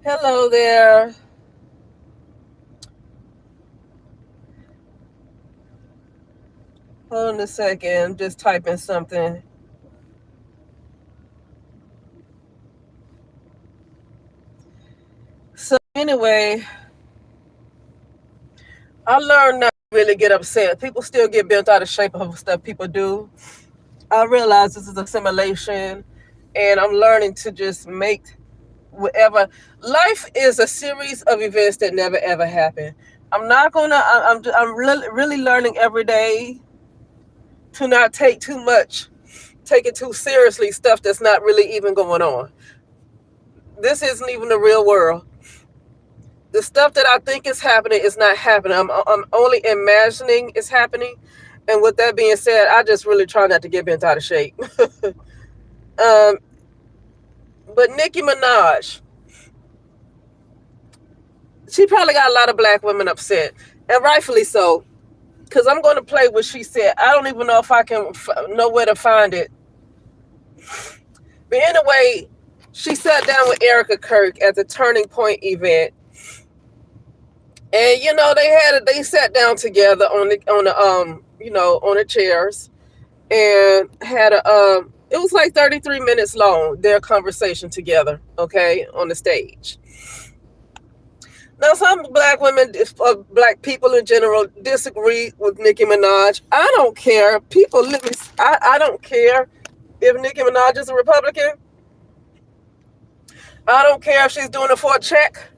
Hello there. Hold on a second. I'm just typing something. So anyway, I learned not to really get upset. People still get bent out of shape of stuff people do. I realize this is a simulation, and I'm learning to just make whatever. Life is a series of events that never ever happen. I'm not gonna. I'm really learning every day to not take it too seriously. Stuff that's not really even going on. This isn't even the real world. The stuff that I think is happening is not happening. I'm only imagining it's happening. And with that being said, I just really try not to get bent out of shape. um, but Nicki Minaj, she probably got a lot of black women upset, and rightfully so. Because I'm going to play what she said. I don't even know if I can know where to find it. But anyway, she sat down with Erica Kirk at the Turning Point event, and they sat down together on the chairs, and had a it was like 33 minutes long, their conversation together, okay, on the stage. Now some black women, black people in general, disagree with Nicki Minaj. I don't care. People let me. I don't care if Nicki Minaj is a Republican. I don't care if she's doing it for a check.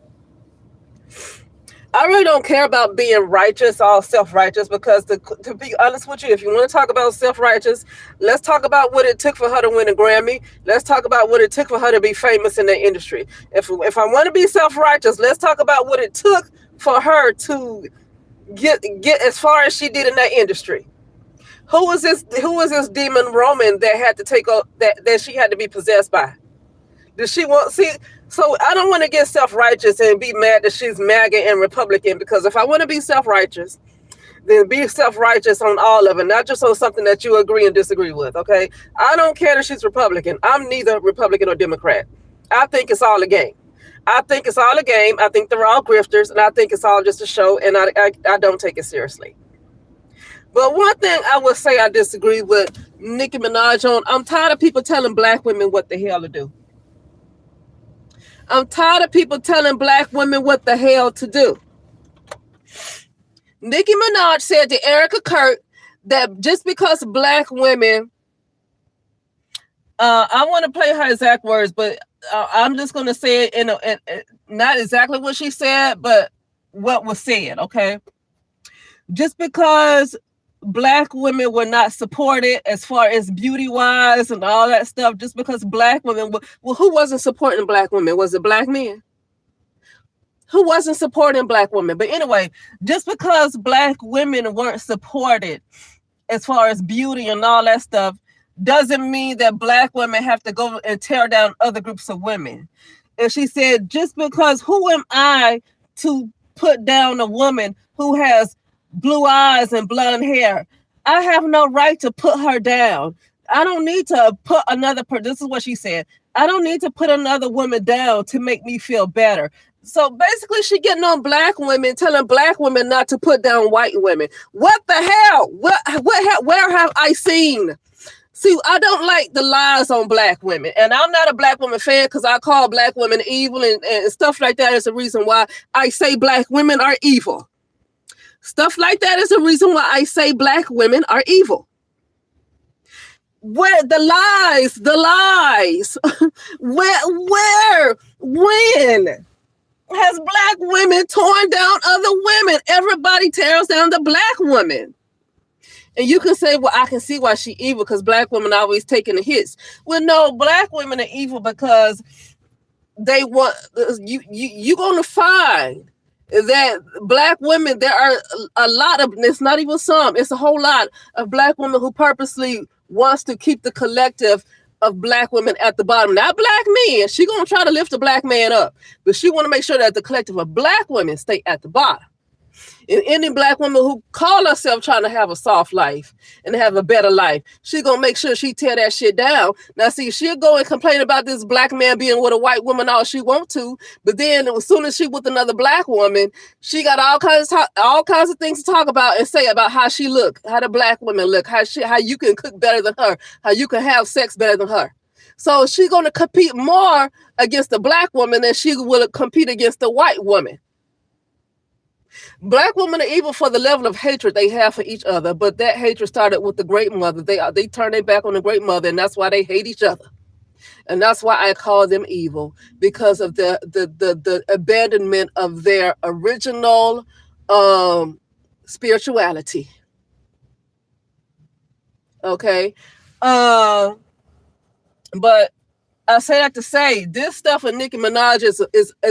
I really don't care about being righteous, all self-righteous, because to be honest with you, if you want to talk about self-righteous, let's talk about what it took for her to win a Grammy. Let's talk about what it took for her to be famous in the industry. If I want to be self-righteous, let's talk about what it took for her to get as far as she did in that industry. Who was this demon Roman that had to take that she had to be possessed by? Does she want see? So I don't want to get self righteous and be mad that she's MAGA and Republican, because if I want to be self righteous, then be self righteous on all of it, not just on something that you agree and disagree with. Okay, I don't care that she's Republican. I'm neither Republican or Democrat. I think it's all a game. I think it's all a game. I think they're all grifters, and I think it's all just a show. And I don't take it seriously. But one thing I would say I disagree with Nicki Minaj on, I'm tired of people telling black women what the hell to do. I'm tired of people telling black women what the hell to do. Nicki Minaj said to Erica Kirk that just because black women, I want to play her exact words, but I'm just going to say it in not exactly what she said, but what was said, okay? Just because black women were not supported as far as beauty wise and all that stuff, just because black women well, who wasn't supporting black women? Was it black men? Who wasn't supporting black women? But anyway, just because black women weren't supported as far as beauty and all that stuff doesn't mean that black women have to go and tear down other groups of women. And she said, just because, who am I to put down a woman who has blue eyes and blonde hair? I have no right to put her down. I don't need to put another person. This is what she said. I don't need to put another woman down to make me feel better. So basically, she getting on black women, telling black women not to put down white women. What the hell? Where have I seen? See, I don't like the lies on black women. And I'm not a black woman fan because I call black women evil and stuff like that is the reason why I say black women are evil. Stuff like that is the reason why I say black women are evil. Where the lies, when has black women torn down other women? Everybody tears down the black woman. And you can say, well, I can see why she evil because black women always taking the hits. Well, no, black women are evil because they want you going to find that black women, there are a lot of, it's not even some, it's a whole lot of black women who purposely wants to keep the collective of black women at the bottom. Not black men. She going to try to lift a black man up, but she want to make sure that the collective of black women stay at the bottom. And any black woman who call herself trying to have a soft life and have a better life, she gonna make sure she tear that shit down. Now, see, she'll go and complain about this black man being with a white woman all she want to, but then as soon as she with another black woman, she got all kinds of things to talk about and say about how she look, how the black women look, how you can cook better than her, how you can have sex better than her. So she's gonna compete more against the black woman than she will compete against the white woman. Black women are evil for the level of hatred they have for each other, but that hatred started with the great mother. They turned their back on the great mother, and that's why they hate each other. And that's why I call them evil, because of the abandonment of their original spirituality. Okay. But I say that to say this stuff with Nicki Minaj is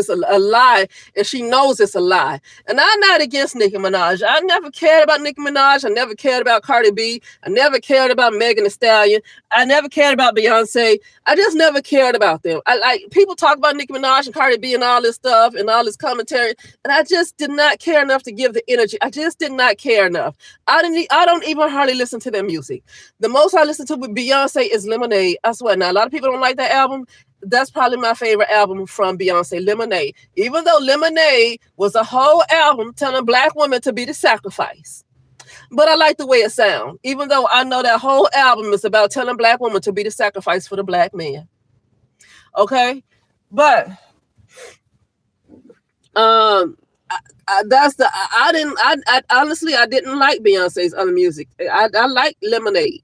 a lie, and she knows it's a lie. And I'm not against Nicki Minaj. I never cared about Nicki Minaj. I never cared about Cardi B. I never cared about Megan Thee Stallion. I never cared about Beyonce. I just never cared about them. I like people talk about Nicki Minaj and Cardi B and all this stuff and all this commentary, and I just did not care enough to give the energy. I just did not care enough. I don't even hardly listen to their music. The most I listen to with Beyonce is Lemonade. I swear. Now a lot of people don't like that album. That's probably my favorite album from Beyonce, Lemonade. Even though Lemonade was a whole album telling black women to be the sacrifice. But I like the way it sounds, even though I know that whole album is about telling black women to be the sacrifice for the black man. Okay? But I honestly didn't like Beyonce's other music. I like Lemonade.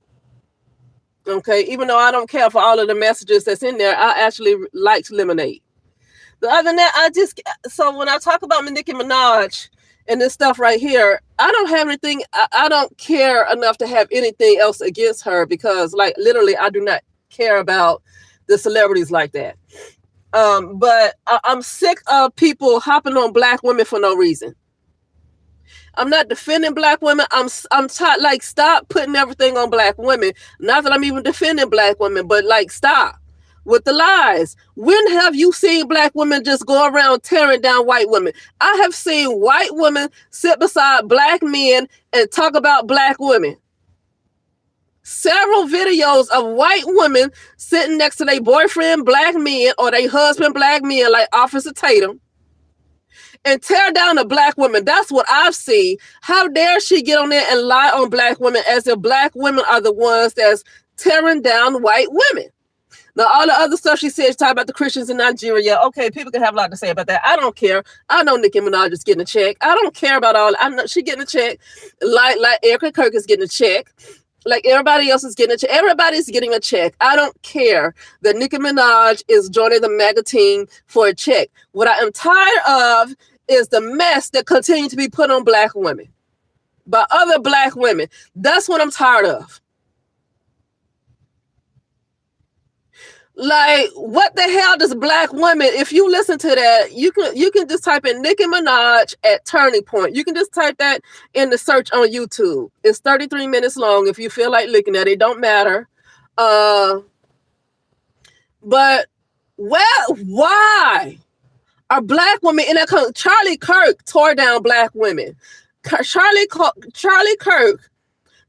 Okay, even though I don't care for all of the messages that's in there, I actually liked Lemonade. But other than that, so when I talk about Nicki Minaj and this stuff right here, I don't have anything, I don't care enough to have anything else against her, because like literally I do not care about the celebrities like that. But I'm sick of people hopping on black women for no reason. I'm not defending black women. I'm tired. Like, stop putting everything on black women. Not that I'm even defending black women, but like, stop with the lies. When have you seen black women just go around tearing down white women? I have seen white women sit beside black men and talk about black women. Several videos of white women sitting next to their boyfriend black men or their husband black men, like Officer Tatum, and tear down a black woman. That's what I've seen. How dare she get on there and lie on black women as if black women are the ones that's tearing down white women. Now, all the other stuff she said, she talked about the Christians in Nigeria. Okay, people can have a lot to say about that. I don't care. I know Nicki Minaj is getting a check. I don't care about all. I know she getting a check. Like Erica Kirk is getting a check. Like everybody else is getting a check. Everybody's getting a check. I don't care that Nicki Minaj is joining the MAGA team for a check. What I am tired of is the mess that continues to be put on black women by other black women. That's what I'm tired of. Like, what the hell does black women, if you listen to that, you can just type in Nicki Minaj at Turning Point. You can just type that in the search on YouTube. It's 33 minutes long if you feel like looking at it. Don't matter. But why are black women in that country? Charlie Kirk tore down black women. Charlie Kirk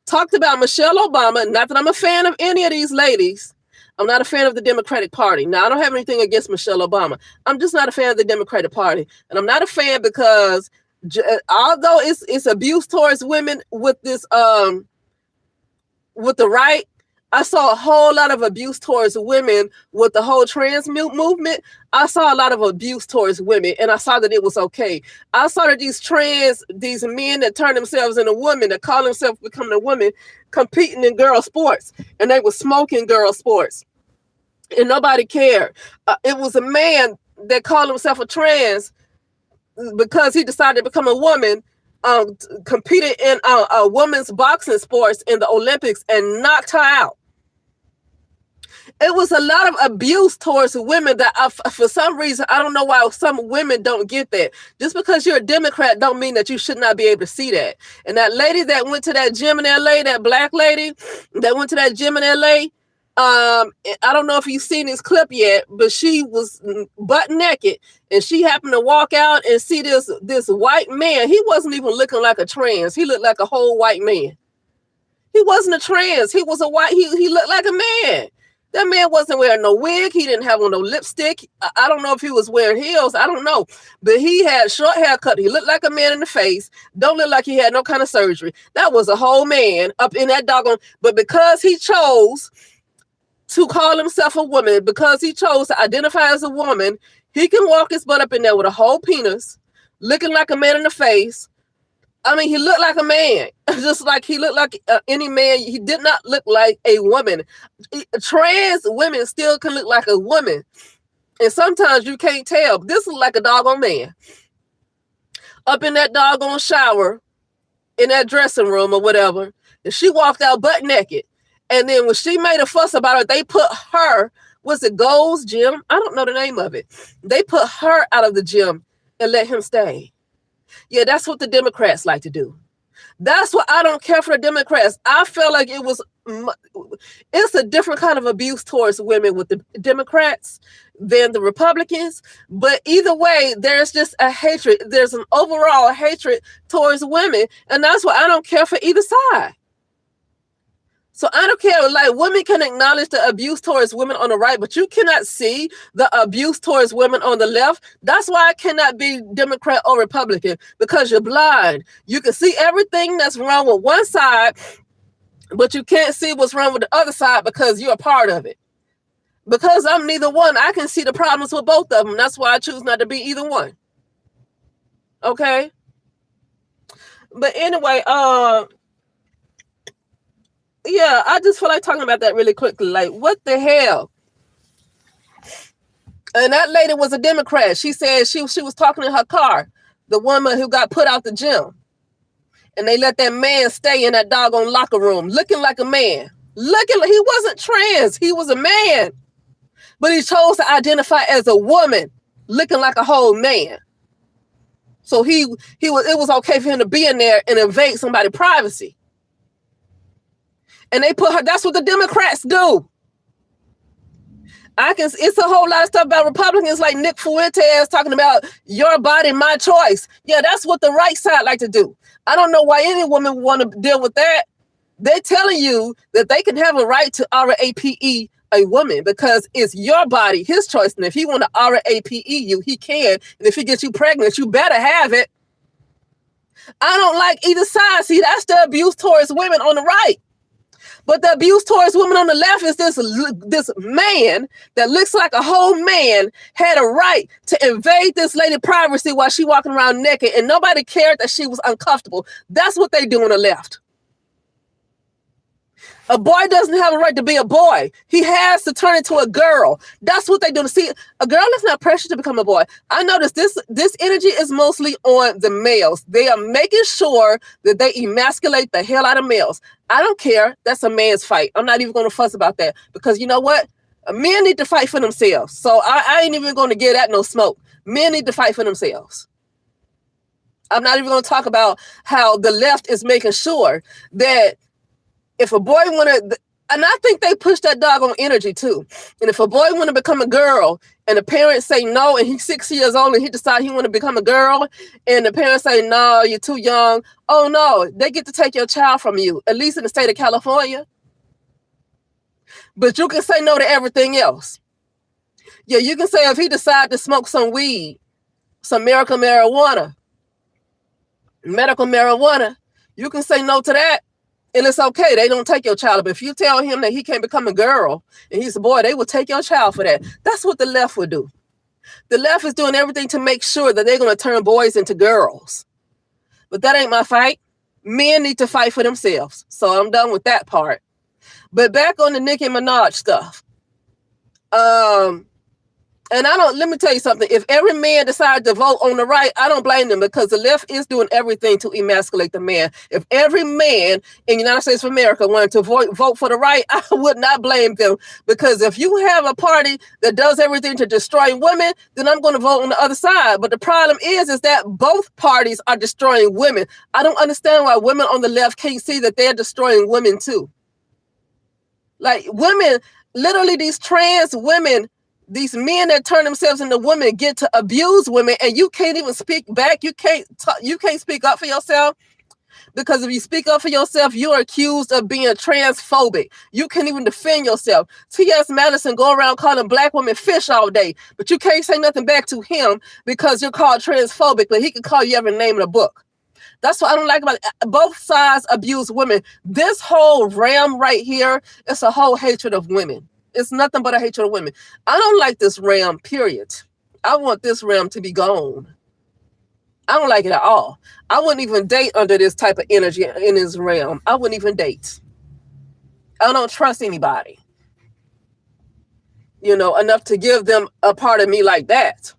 talked about Michelle Obama. Not that I'm a fan of any of these ladies. I'm not a fan of the Democratic Party. Now, I don't have anything against Michelle Obama. I'm just not a fan of the Democratic Party. And I'm not a fan because although it's abuse towards women with this, with the right, I saw a whole lot of abuse towards women with the whole trans movement. I saw a lot of abuse towards women, and I saw that it was okay. I saw that these men that turn themselves into women, that call themselves becoming a woman, competing in girl sports, and they were smoking girl sports, and nobody cared. It was a man that called himself a trans because he decided to become a woman, competed in a women's boxing sports in the Olympics and knocked her out. It was a lot of abuse towards women that for some reason, I don't know why some women don't get that. Just because you're a Democrat don't mean that you should not be able to see that. And that lady that went to that gym in LA, that black lady that went to that gym in LA, I don't know if you've seen this clip yet, but she was butt naked, and she happened to walk out and see this white man. He wasn't even looking like a trans. He looked like a whole white man. He wasn't a trans. He was a white. He looked like a man. That man wasn't wearing no wig. He didn't have on no lipstick. I don't know if he was wearing heels. I don't know. But he had short haircut. He looked like a man in the face. Don't look like he had no kind of surgery. That was a whole man up in that doggone. But because he chose to call himself a woman, because he chose to identify as a woman, he can walk his butt up in there with a whole penis, looking like a man in the face. I mean, he looked like a man, just like he looked like any man. He did not look like a woman. Trans women still can look like a woman. And sometimes you can't tell. This is like a doggone man. Up in that doggone shower, in that dressing room or whatever. And she walked out butt naked. And then when she made a fuss about it, they put her, was it Gold's Gym? I don't know the name of it. They put her out of the gym and let him stay. Yeah, that's what the Democrats like to do. That's what I don't care for the Democrats. I feel like it's a different kind of abuse towards women with the Democrats than the Republicans. But either way, there's just a hatred. There's an overall hatred towards women. And that's why I don't care for either side. So I don't care, like women can acknowledge the abuse towards women on the right, but you cannot see the abuse towards women on the left. That's why I cannot be Democrat or Republican, because you're blind. You can see everything that's wrong with one side, but you can't see what's wrong with the other side because you're a part of it. Because I'm neither one, I can see the problems with both of them. That's why I choose not to be either one. Okay? But anyway, yeah, I just feel like talking about that really quickly. Like, what the hell? And that lady was a Democrat. She said she was talking in her car, the woman who got put out the gym. And they let that man stay in that doggone locker room, looking like a man. He wasn't trans. He was a man. But he chose to identify as a woman, looking like a whole man. So it was okay for him to be in there and invade somebody's privacy. And they put her, that's what the Democrats do. It's a whole lot of stuff about Republicans like Nick Fuentes talking about your body, my choice. Yeah, that's what the right side like to do. I don't know why any woman would want to deal with that. They're telling you that they can have a right to RAPE a woman because it's your body, his choice. And if he want to RAPE you, he can. And if he gets you pregnant, you better have it. I don't like either side. See, that's the abuse towards women on the right. But the abuse towards women on the left is this man that looks like a whole man had a right to invade this lady's privacy while she walking around naked, and nobody cared that she was uncomfortable. That's what they do on the left. A boy doesn't have a right to be a boy. He has to turn into a girl. That's what they do. See, a girl is not pressured to become a boy. I notice this energy is mostly on the males. They are making sure that they emasculate the hell out of males. I don't care. That's a man's fight. I'm not even going to fuss about that because you know what? Men need to fight for themselves. So I ain't even going to give that no smoke. Men need to fight for themselves. I'm not even going to talk about how the left is making sure that if a boy want to, and I think they push that doggone energy too. And if a boy want to become a girl and the parents say no, and he's 6 years old and he decides he want to become a girl and the parents say, no, you're too young. Oh no, they get to take your child from you, at least in the state of California. But you can say no to everything else. Yeah, you can say if he decide to smoke some weed, some medical marijuana, you can say no to that. And it's okay. They don't take your child. But if you tell him that he can't become a girl and he's a boy, they will take your child for that. That's what the left would do. The left is doing everything to make sure that they're going to turn boys into girls. But that ain't my fight. Men need to fight for themselves. So I'm done with that part. But back on the Nicki Minaj stuff. And let me tell you something. If every man decides to vote on the right, I don't blame them because the left is doing everything to emasculate the man. If every man in the United States of America wanted to vote for the right, I would not blame them because if you have a party that does everything to destroy women, then I'm going to vote on the other side. But the problem is that both parties are destroying women. I don't understand why women on the left can't see that they're destroying women too. Like women, Literally, these trans women, these men that turn themselves into women, get to abuse women, and you can't even speak back. You can't speak up for yourself, because if you speak up for yourself, you're accused of being transphobic. You can't even defend yourself. T.S. Madison go around calling black women fish all day, but you can't say nothing back to him because you're called transphobic, but he can call you every name in the book. That's what I don't like about it. Both sides abuse women. This whole realm right here is a whole hatred of women. It's nothing but a hatred of women. I don't like this realm, period. I want this realm to be gone. I don't like it at all. I wouldn't even date under this type of energy in this realm. I wouldn't even date. I don't trust anybody, enough to give them a part of me like that.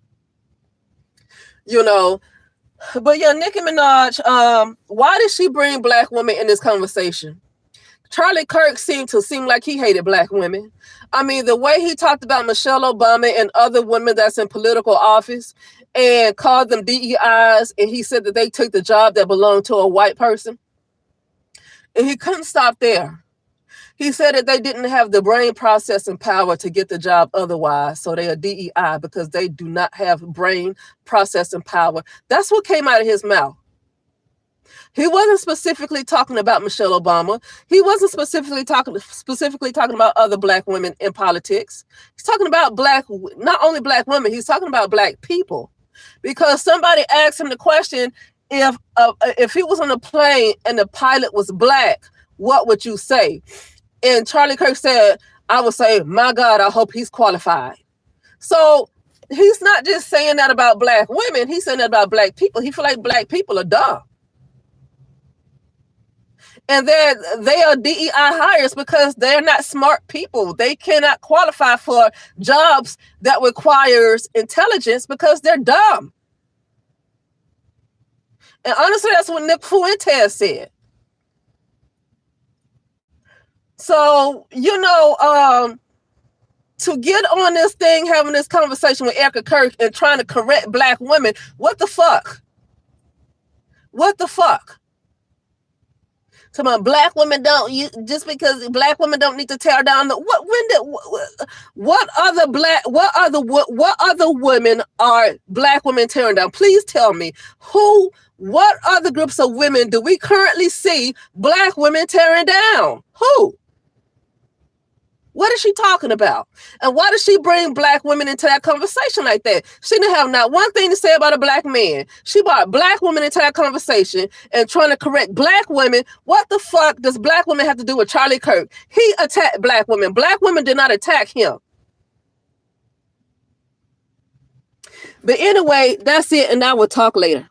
But yeah, Nicki Minaj, why did she bring black women in this conversation? Charlie Kirk seemed like he hated black women. I mean, the way he talked about Michelle Obama and other women that's in political office and called them DEIs, and he said that they took the job that belonged to a white person. And he couldn't stop there. He said that they didn't have the brain processing power to get the job otherwise, so they are DEI because they do not have brain processing power. That's what came out of his mouth. He wasn't specifically talking about Michelle Obama. He wasn't specifically talking about other black women in politics. He's talking about not only black women, he's talking about black people. Because somebody asked him the question, if he was on a plane and the pilot was black, what would you say? And Charlie Kirk said, I would say, my God, I hope he's qualified. So he's not just saying that about black women. He's saying that about black people. He feel like black people are dumb. And they are DEI hires because they're not smart people. They cannot qualify for jobs that requires intelligence because they're dumb. And honestly, that's what Nick Fuentes said. So, to get on this thing, having this conversation with Erica Kirk and trying to correct black women, what the fuck? What the fuck? So my black women just because black women don't need to tear down what other women are black women tearing down? Please tell me what other groups of women do we currently see black women tearing down? Who? What is she talking about? And why does she bring black women into that conversation like that? She didn't have not one thing to say about a black man. She brought black women into that conversation and trying to correct black women. What the fuck does black women have to do with Charlie Kirk? He attacked black women. Black women did not attack him. But anyway, that's it. And I will talk later.